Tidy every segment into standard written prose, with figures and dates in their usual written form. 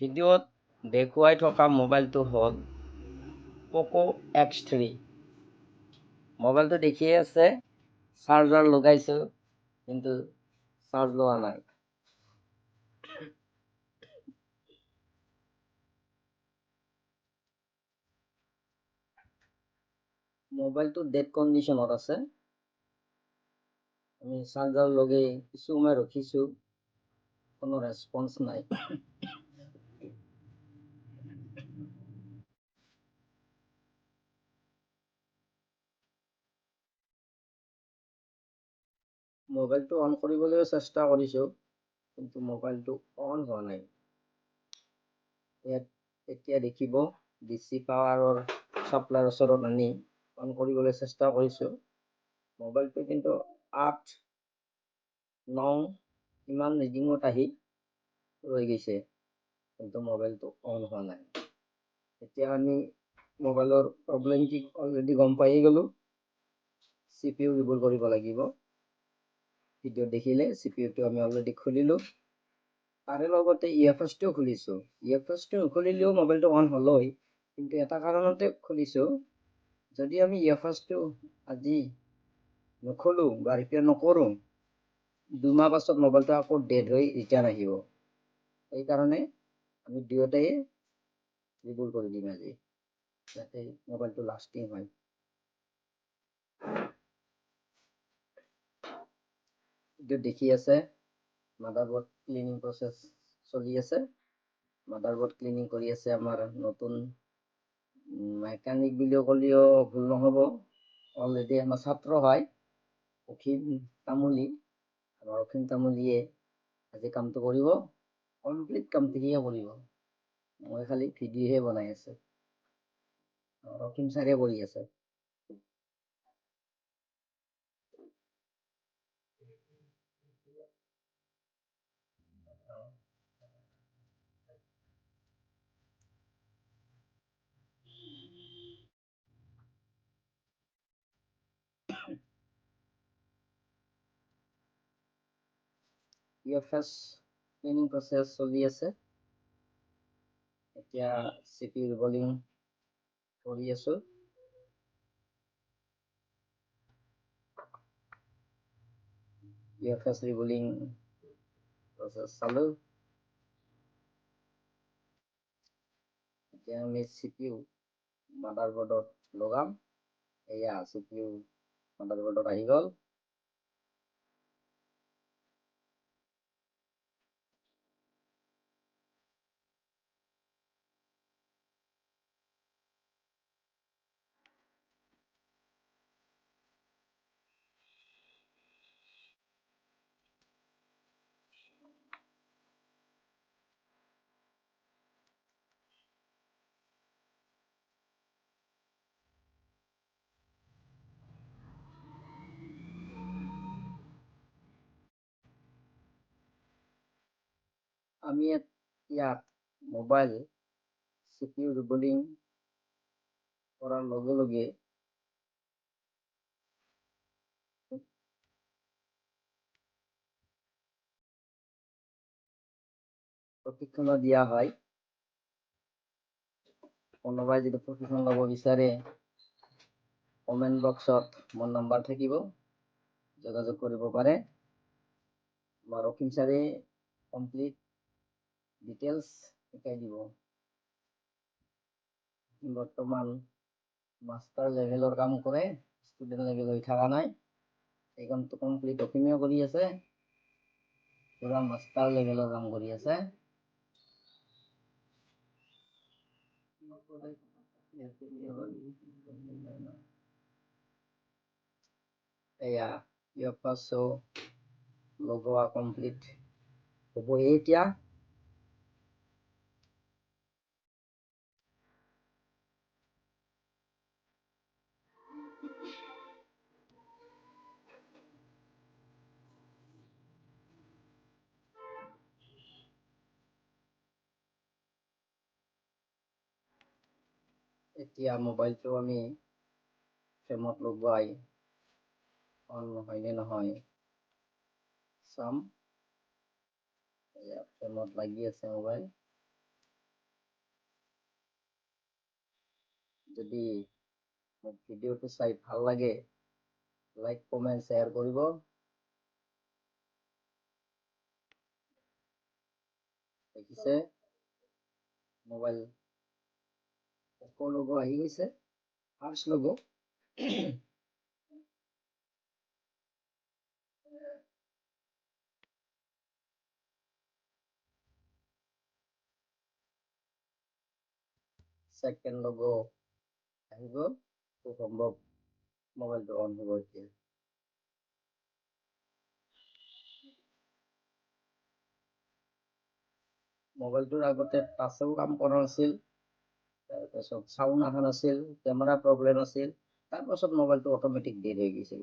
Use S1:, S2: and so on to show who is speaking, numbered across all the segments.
S1: ভিডিঅ'ত দেখুৱাই থকা মোবাইলটো হ'ল পোকো X3। মোবাইলটো দেখিয়ে আছে, চাৰ্জাৰ লগাইছোঁ কিন্তু চাৰ্জ লোৱা নাই। মোবাইলটো ডেড কণ্ডিশ্যনত আছে। আমি চাৰ্জাৰ লগাই কিছু সময় ৰখিছোঁ, কোনো ৰেছপন্স নাই। মোবাইলটো অন কৰিবলৈ চেষ্টা কৰিছোঁ, কিন্তু মোবাইলটো অন হোৱা নাই। ইয়াত এতিয়া দেখিব DC পাৱাৰৰ চাপ্লাইৰ ওচৰত আনি অন কৰিবলৈ চেষ্টা কৰিছোঁ। মোবাইলটো কিন্তু 8, 9 ইমান ৰিডিঙত আহি ৰৈ গৈছে, কিন্তু মোবাইলটো অন হোৱা নাই। এতিয়া আমি মোবাইলৰ প্ৰব্লেম কি অলৰেডি গম পাই গ'লোঁ। CPU ৰিবুট কৰিব লাগিব। ভিডিঅ' দেখিলে CPUটো আমি অলৰেডি খুলিলোঁ। তাৰে লগতে UFSটো খুলিছোঁ। UFSটো নুখুলিলেও মোবাইলটো অন হ'লই, কিন্তু এটা কাৰণতে খুলিছোঁ, যদি আমি UFSটো আজি নুখোলোঁ বা ৰিপেয়াৰ নকৰোঁ, 2 মাহ পাছত মোবাইলটো আকৌ ডেড হৈ ৰিটাৰ্ণ আহিব। সেইকাৰণে আমি দুয়োটাই ৰিবুট কৰি দিম আজি, যাতে মোবাইলটো লাষ্টিং হয়। দেখি আছে মাদাৰবোৰ্ড ক্লিনিং প্ৰচেছ চলি আছে। মাদাৰবোৰ্ড ক্লিনিং কৰি আছে আমাৰ নতুন মেকানিক বুলিও ক'লেও ভুল নহ'ব। অলৰেডি আমাৰ ছাত্ৰ হয় অসীম তামুলী। আমাৰ অসীম তামুলীয়ে আজি কামটো কৰিব, কমপ্লিট কামটো সিয়ে কৰিব। মই খালি ভিডিঅ'হে বনাই আছে, অসীম ছাৰে কৰি আছে। UFS ক্লিনিং প্ৰচেছ চলি আছে। এতিয়া CPU ৰিবলিং কৰি আছোঁ। UFS ৰিবলিং প্ৰচেছ চালোঁ। এতিয়া আমি CPU মাদাৰবোৰ্ডত লগাম। এয়া CPU মাদাৰবোৰ্ডত আহি গ'ল। আমি ইয়াত মোবাইল CPU ৰিবলিং কৰাৰ লগে লগে প্ৰশিক্ষণ দিয়া হয়। কোনোবাই যদি প্ৰশিক্ষণ ল'ব বিচাৰে, কমেণ্ট বক্সত মোৰ নম্বৰ থাকিব, যোগাযোগ কৰিব পাৰে। আমাৰ অসীম ছাৰে কমপ্লিট ডিটেইলছ শিকাই দিব। বৰ্তমান মাষ্টাৰ লেভেলৰ কাম কৰে, ষ্টুডেণ্ট লেভেল হৈ থকা নাই। এই কামটো কমপ্লিট অসীমেও কৰি আছে, পুৰা মাষ্টাৰ লেভেলৰ কাম কৰি আছে। এয়া UFSও লগোৱা কমপ্লিট হ'বই এতিয়া। এতিয়া মোবাইলটো আমি ফ্ৰেমত লগোৱাই অন হয়নে নহয় চাম। ফ্ৰেমত লাগি আছে মোবাইল। যদি মোক ভিডিঅ'টো চাই ভাল লাগে লাইক কমেণ্ট শ্বেয়াৰ কৰিব। দেখিছে মোবাইল অপো লোগো আহি গৈছে, ফাৰ্ষ্ট লোগো। সেকেন্ড লোগো আহিব, খুব সম্ভৱ মোবাইলটো অন হ'ব এতিয়া। মোবাইলটোৰ আগতে টাচেও কাম কৰা নাছিল, তাৰপাছত চাউণ্ড অহা নাছিল, কেমেৰা প্ৰব্লেম আছিল, তাৰপাছত মোবাইলটো অট'মেটিক ডেড হৈ গৈছিল।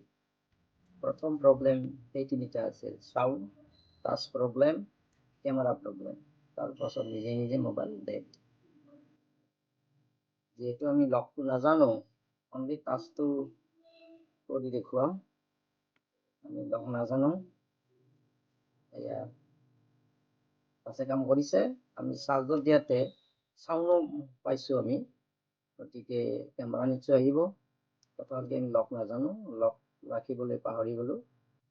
S1: প্ৰথম প্ৰব্লেম সেই তিনিটা আছিল, sound, touch problem, camera problem, তাৰপাছত নিজে নিজে মোবাইল ডেড। যিহেতু আমি লকটো নাজানো, অনলি টাচটো কৰি দেখুৱাম, আমি লক নাজানো। এয়া টাচে কাম কৰিছে, আমি চাৰ্জত দিয়াতে চাউণ্ডো পাইছোঁ আমি, গতিকে কেমেৰা নিশ্চয় আহিব। তথাপি আমি লক নাজানো, লক ৰাখিবলৈ পাহৰি গ'লোঁ।